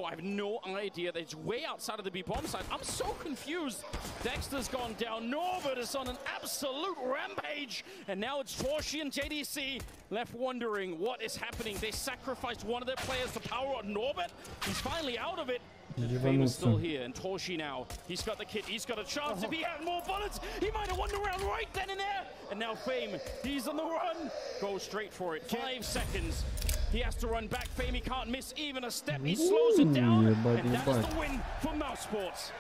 I have no idea. It's way outside of the B bomb side. I'm so confused. Dexter's gone down. Norbert is on an absolute rampage. And now it's Torshi and JDC left wondering what is happening. They sacrificed one of their players to power on Norbert. He's finally out of it. Fame is still here, and Torshi now, he's got the kit, he's got a chance. If he had more bullets, he might have won the round right then and there. And now Fame, he's on the run. Go straight for it. 5 seconds. He has to run back. Fame, he can't miss even a step. He slows it down, and that's the win for Mouse Sports.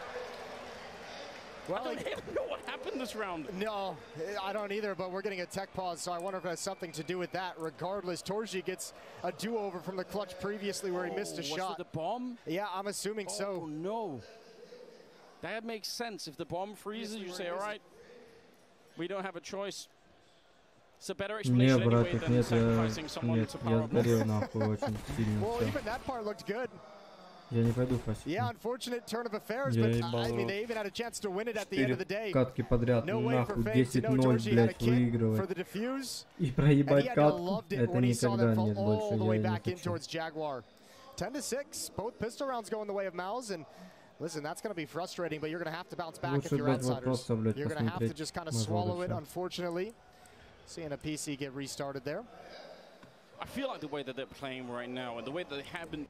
Well, I don't even know what happened this round. No, I don't either, but we're getting a tech pause, so I wonder if it has something to do with that. Regardless, Torshi gets a do-over from the clutch previously where he missed a shot. Was it the bomb? Yeah, I'm assuming so. Oh, no. That makes sense. If the bomb freezes, you say, all right, we don't have a choice. It's a better explanation anyway than sacrificing someone to power up. Well, even that part looked good. Я не пойду фасить. Yeah, unfortunate turn of affairs, but I mean, they even had a chance to win it at the end of the day. Катки подряд, нахуй, 10-0, блядь, выигрывать. И проебать катку, это никогда нет больше, я не хочу. 10-6, both pistol rounds go in the way of Mouse, and listen, that's going to be frustrating, but you're going to have to bounce back if you're outsiders. You're going to have to just kind of swallow it, unfortunately. Seeing a PC get restarted there. I feel like the way that they're playing right now, and the way that they have been.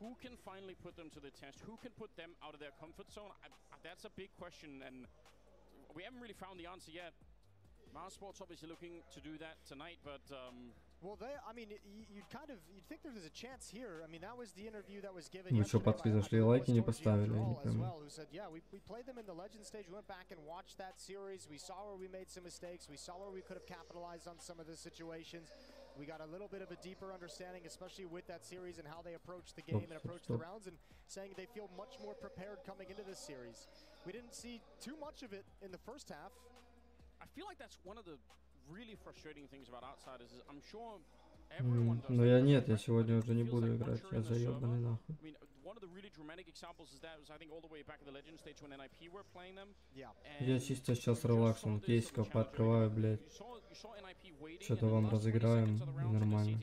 Who can finally put them to the test? Who can put them out of their comfort zone? That's a big question, and we haven't really found the answer yet. Mouse Sports obviously looking to do that tonight, but well, I mean, you'd think there was a chance here. I mean, that was the interview that was given. Ну что, подписки зашли, лайки не поставили. Who said, yeah, we played them in the Legend stage. We went back and watched that series. We saw where we made some mistakes. We saw where we could have capitalized on some of the situations. We got a little bit of a deeper understanding, especially with that series and how they approach the game and approach the rounds, and saying they feel much more prepared coming into this series. We didn't see too much of it in the first half. I feel like that's one of the really frustrating things about outsiders. Is I'm sure everyone does. Но я нет, я сегодня уже не буду играть, я заебанный нахуй. I mean, one of the really dramatic examples is that was I think all the way back in the Legend stage when NIP were playing them. Yeah. Я чисто сейчас релаксом, кейсиков пооткрываю, блядь. Что-то вам разыграем, нормально.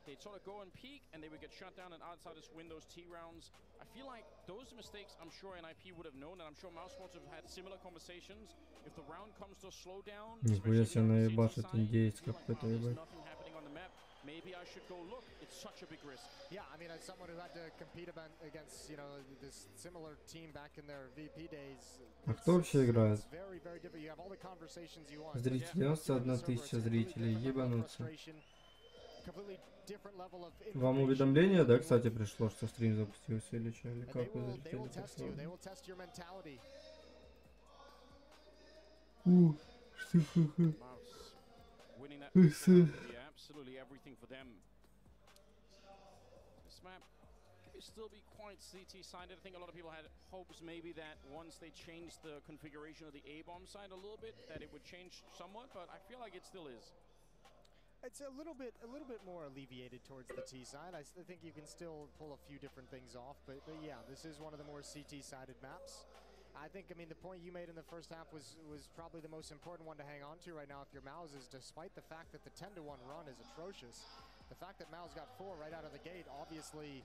They'd sort of go and peak, and they would get shut down, and outsiders win those T rounds. I feel like those mistakes, I'm sure NIP would have known, and I'm sure Mouse Sports have had similar conversations. If the round comes to a slowdown, нихуя себе наебашит индеец какой-то, ебать. Maybe I should go look. It's such a big risk. Yeah, I mean, as someone who had to compete against, you know, this similar team back in their VP days. А кто вообще играет? Very, very different. You have all the conversations you want. Зрителей, 91 тысяча зрителей, ебануться. Вам уведомление, да, кстати, пришло, что стрим запустился или что? Или как вы зрители? Absolutely everything for them. This map could still be quite CT-sided. I think a lot of people had hopes maybe that once they changed the configuration of the A-bomb side a little bit, that it would change somewhat, but I feel like it still is. It's a little bit more alleviated towards the T side. I think you can still pull a few different things off, but yeah, this is one of the more CT-sided maps. I think, I mean, the point you made in the first half was probably the most important one to hang on to right now if you're Mouse, is despite the fact that the 10-1 run is atrocious, the fact that Mouse got 4 right out of the gate obviously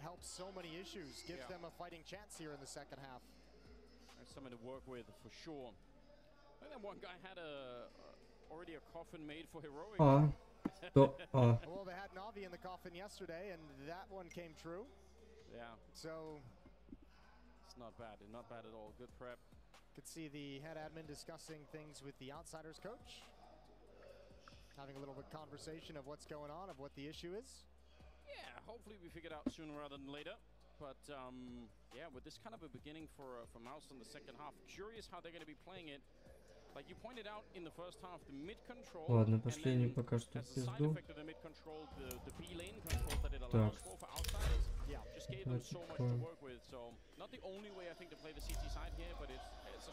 helps so many issues, gives them a fighting chance here in the second half. That's something to work with for sure. I think that one guy had already a coffin made for heroic. Well, they had Navi in the coffin yesterday, and that one came true. Yeah. So it's not bad. Not bad at all. Good prep. Could see the head admin discussing things with the outsiders coach, having a little bit of conversation of what's going on, of what the issue is. Yeah. Hopefully we figure it out sooner rather than later. But yeah, with this kind of a beginning for Mouse in the second half, curious how they're going to be playing it. Like you pointed out in the first half, the mid control. Ладно, пошли не пока что в пизду. Так.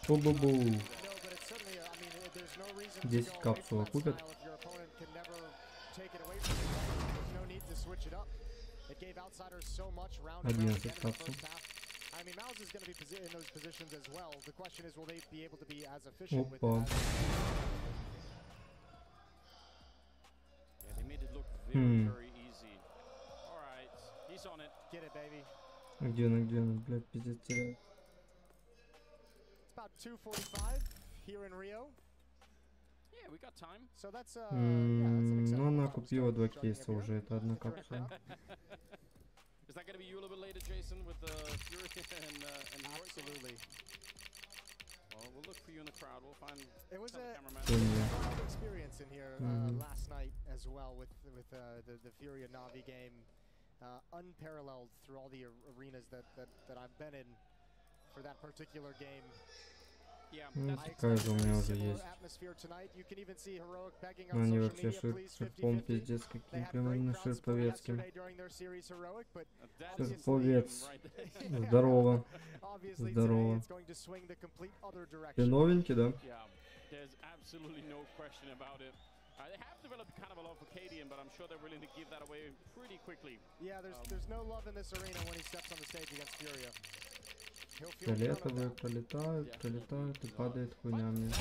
Бу-бу-бу. 10 капсул купят. 11 капсул. I mean, Mouse is going to be in those positions as well. The question is, will they be able to be as efficient with Опа. that? Yeah, they made it look very easy. All right, he's on it. Get it, baby. Где она, блядь, пиздец теряет. It's about 2:45 here in Rio. Yeah, we got time. So that's yeah, that's an Ну, она acceptable купила 2 start кейса joining уже, это одна everyone. капсула. Is that going to be you a little bit later, Jason, with the Fury and Absolutely. Well, we'll look for you in the crowd. We'll find It was a Yeah. wild experience in here last night as well with the Fury and Na'Vi game, unparalleled through all the arenas that I've been in for that particular game. Yeah, Ну, that's такая же у меня уже есть. Но они вообще ширпом пиздец какие, прям именно ширповецким. Ширповец. Здорово. Здорово. Ты новенький, да? There's absolutely no question about it. They have developed kind of a love for Cadian, but I'm sure they're willing to give that away pretty quickly. Yeah, there's no love in this arena when he steps on the stage against Furia. Фиолетовые пролетают и падает хуйня мне.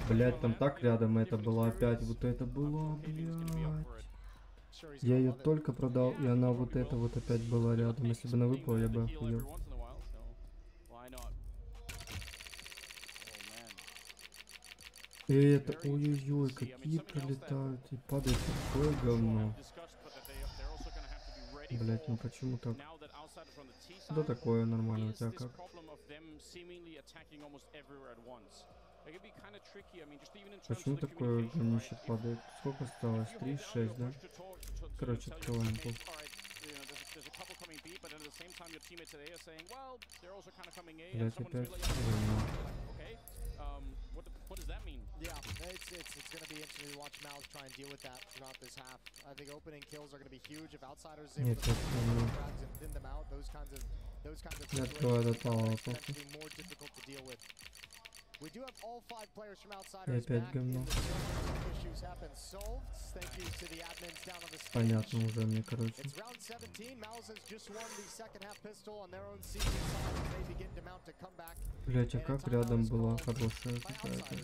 Блять, там так рядом это было опять. Вот это было, блять. Я ее только продал, и она вот это вот опять была рядом. Если бы она выпала, я бы охуел. И это, ой-ой-ой, какие пролетают и падает такое говно. Блять, ну почему так? Да такое нормально, у тебя как? Почему такое говнище падает? Сколько осталось? 3-6, да? Короче, открываем пол. Блять, опять говно. What does that mean? Yeah, it's going to be interesting to watch Mouse try and deal with that throughout this half. I think opening kills are going to be huge if outsiders able to frags and thin them out. Those kinds of situations are going to be more difficult to deal with. We do have all 5 players from outsiders back in the issues have been solved. Thank you to the admins down on the stage. Понятно уже мне, короче. It's round 17. Mouse has just won the second half pistol on their own CT side as they begin to mount a comeback. Блять, а как рядом была хорошая какая-то.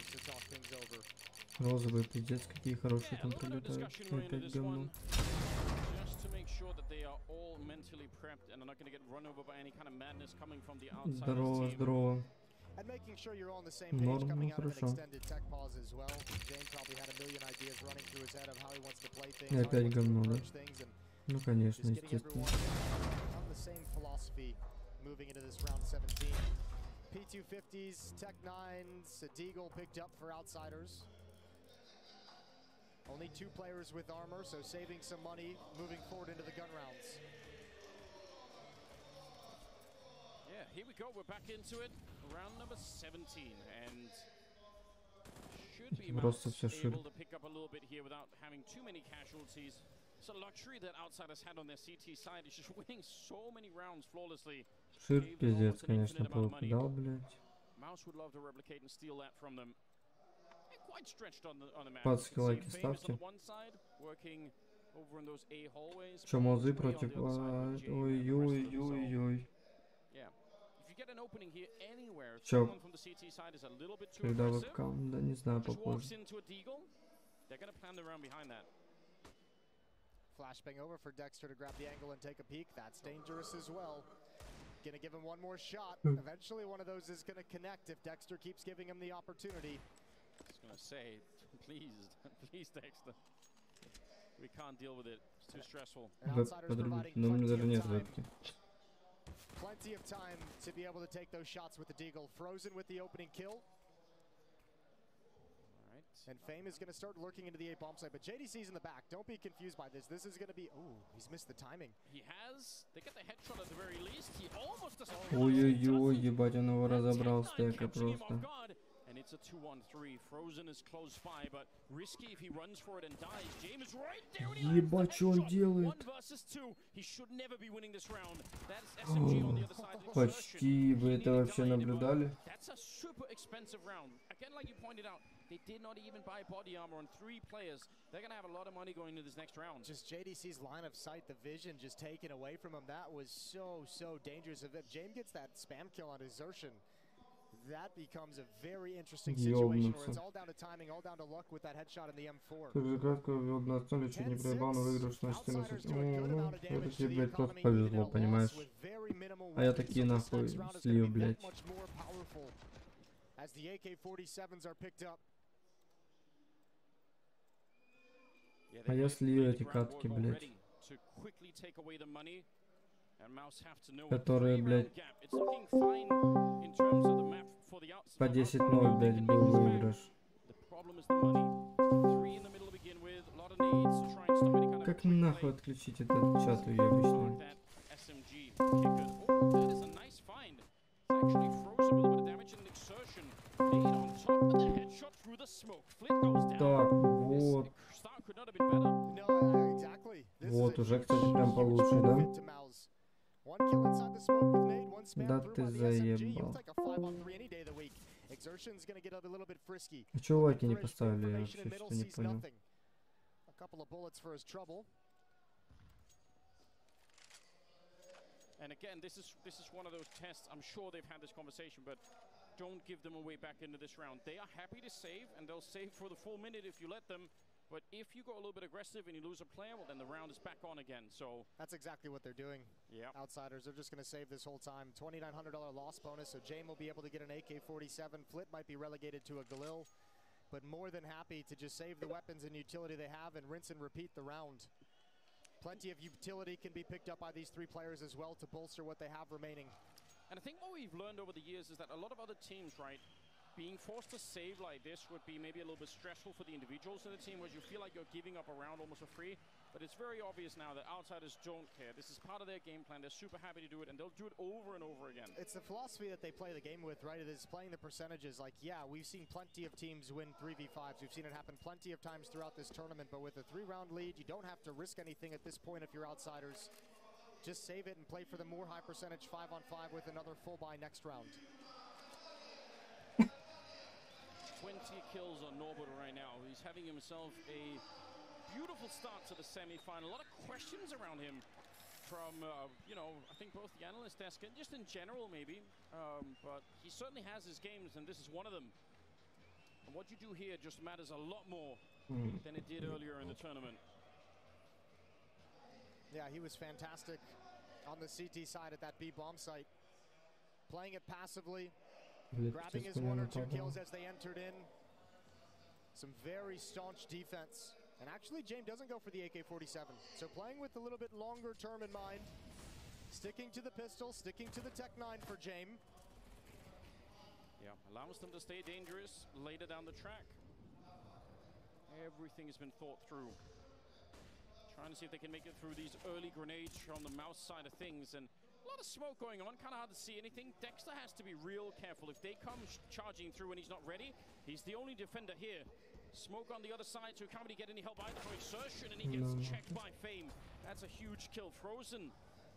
Розовые, пиздец, какие хорошие там пролетают. Опять говно. Здорово, здорово. Норм, ну хорошо. И опять говно, да? Ну конечно, естественно. P250s, Tech 9s, a Deagle picked up for outsiders. Only 2 players with armor, so saving some money moving forward into the gun rounds. Yeah, here we go. We're back into it. Round number 17, and should be able to pick up a little bit here without having too many casualties. It's a luxury that outsiders had on their CT side. It's just winning so many rounds flawlessly. Шир пиздец, конечно, попадал, блять. Mouse would love to replicate and steal that from them. Quite stretched on the map. Пацки, лайки ставьте. Чё, мозы против... Ой-ой-ой-ой. Чё? Когда вебкам? Да не знаю, попозже. Flashbang over for Dexter to grab the angle and take a peek. That's dangerous as well. Gonna give him one more shot. Eventually one of those is gonna connect if Dexter keeps giving him the opportunity. I was gonna say, please, please Dexter. We can't deal with it. It's too stressful. Но у меня даже нет вебки. Plenty of time to be able to take those shots with the Deagle. Frozen with the opening kill. And Fame is going to start lurking into the A bomb site, but JDC's in the back. Don't be confused by this. This is going to be... Ooh, he's missed the timing. He has. They get the headshot at the very least. He almost doesn't... Ой-ой-ой, ебать, он его разобрал стека просто. And it's a 2-on-3. Frozen is close by, but risky if he runs for it and dies. James is right there. Ебать, что он делает? 1 versus 2. He should never be winning this round. That's SMG on the other side. Почти. Вы это вообще наблюдали? That's a super expensive round. Again, like you pointed out, they did not even buy body armor on 3 players. They're going to have a lot of money going into this next round. Just JDC's line of sight, the vision just taken away from him. That was so dangerous. If James gets that spam kill on Exertion, that becomes a very interesting situation where it's all down to timing, all down to luck with that headshot in the M4. Как же кратко ввел на столе, чуть не проебал, но выигрыш на 14. Ну, это тебе, блядь, просто повезло, понимаешь? А я такие нахуй слив, блядь. As the AK-47s are picked up. А я слил эти катки, блядь. Которые, блядь, по 10-0, блядь, был выигрыш. Как нахуй отключить этот чат уебищный? Так, вот. Вот, уже, кстати, прям получше, да? Да ты заебал. А чё лайки не поставили? Я вообще что-то не понял. And again, this is one of those tests. I'm sure they've had this conversation, but don't give them away back into this round. They are happy to save, and they'll save for the full minute if you let them. But if you go a little bit aggressive and you lose a player, well, then the round is back on again. So that's exactly what they're doing. Yeah, Outsiders are just going to save this whole time. $2,900 loss bonus, so James will be able to get an AK-47. Flit might be relegated to a Galil, but more than happy to just save the weapons and utility they have and rinse and repeat the round. Plenty of utility can be picked up by these 3 players as well to bolster what they have remaining. And I think what we've learned over the years is that a lot of other teams, right, being forced to save like this would be maybe a little bit stressful for the individuals in the team, where you feel like you're giving up a round almost for free. But it's very obvious now that Outsiders don't care. This is part of their game plan. They're super happy to do it, and they'll do it over and over again. It's the philosophy that they play the game with, right? It is playing the percentages. Like, yeah, we've seen plenty of teams win 3v5s. We've seen it happen plenty of times throughout this tournament. But with a 3-round lead, you don't have to risk anything at this point if you're Outsiders. Just save it and play for the more high percentage 5-on-5 with another full buy next round. 20 kills on Norbert right now. He's having himself a beautiful start to the semi-final. A lot of questions around him from, you know, I think both the analyst desk and just in general maybe. But he certainly has his games, and this is one of them. And what you do here just matters a lot more than it did earlier in the tournament. Yeah, he was fantastic on the CT side at that B bomb site. Playing it passively. Grabbing his 1 or 2 kills as they entered in. Some very staunch defense. And actually, James doesn't go for the AK-47. So playing with a little bit longer term in mind. Sticking to the pistol, sticking to the Tech 9 for James. Yeah, allows them to stay dangerous later down the track. Everything has been thought through. Trying to see if they can make it through these early grenades on the mouse side of things. And a lot of smoke going on, kind of hard to see anything. Dexter has to be real careful. If they come charging through and he's not ready, he's the only defender here. Smoke on the other side, so he can't really get any help either for Exertion, and he gets checked by Fame. That's a huge kill. Frozen,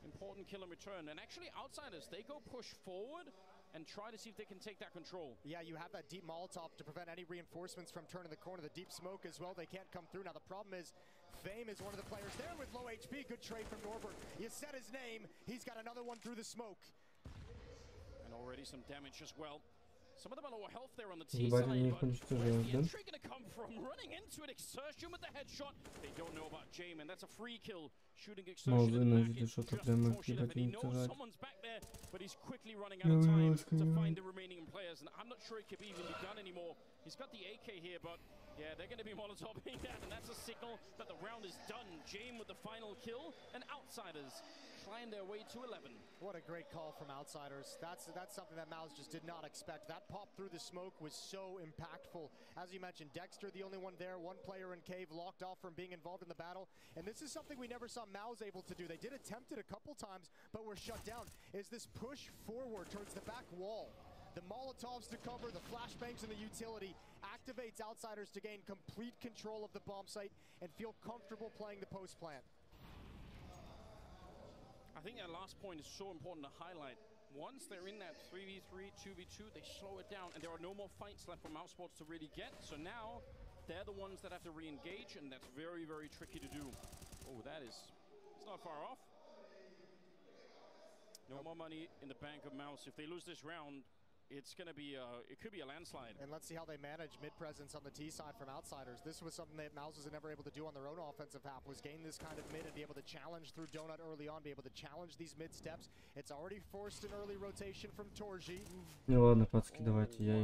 important kill in return. And actually, Outsiders, they go push forward and try to see if they can take that control. Yeah, you have that deep Molotov to prevent any reinforcements from turning the corner. The deep smoke as well, they can't come through. Now the problem is, Fame is one of the players there with low HP. Good trade from Norbert. You said his name. He's got another one through the smoke. And already some damage as well. Some of them are lower health there on the T side, but where's the entry going to come from? Running into an Exertion with the headshot. They don't know about Jamin. That's a free kill. Shooting Exertion in the back. It's just unfortunate, and he knows someone's back there, but he's quickly running out of time to find the remaining players. And I'm not sure it could even be done anymore. He's got the AK here, but yeah, they're going to be Molotoving that, and that's a signal that the round is done. James with the final kill, and Outsiders climb their way to 11. What a great call from Outsiders. That's something that Mouse just did not expect. That pop through the smoke was so impactful. As you mentioned, Dexter, the only one there, 1 player in Cave, locked off from being involved in the battle. And this is something we never saw Mouse able to do. They did attempt it a couple times, but were shut down. Is this push forward towards the back wall The Molotovs to cover, the flashbangs and the utility activates outsiders to gain complete control of the bomb site and feel comfortable playing the post plant. I think that last point is so important to highlight. Once they're in that 3v3, 2v2, they slow it down, and there are no more fights left for Mousesports to really get. So now they're the ones that have to re-engage, and that's very, very tricky to do. Oh, it's not far off. No more money in the bank of Mouse. If they lose this round, it's going to be, it could be a landslide. And let's see how they manage mid-presence on the T side from outsiders. This was something that Mouse was never able to do on their own offensive half, was gain this kind of mid and be able to challenge through Donut early on, be able to challenge these mid steps. It's already forced an early rotation from Torji. Ну ладно, пацки, давайте я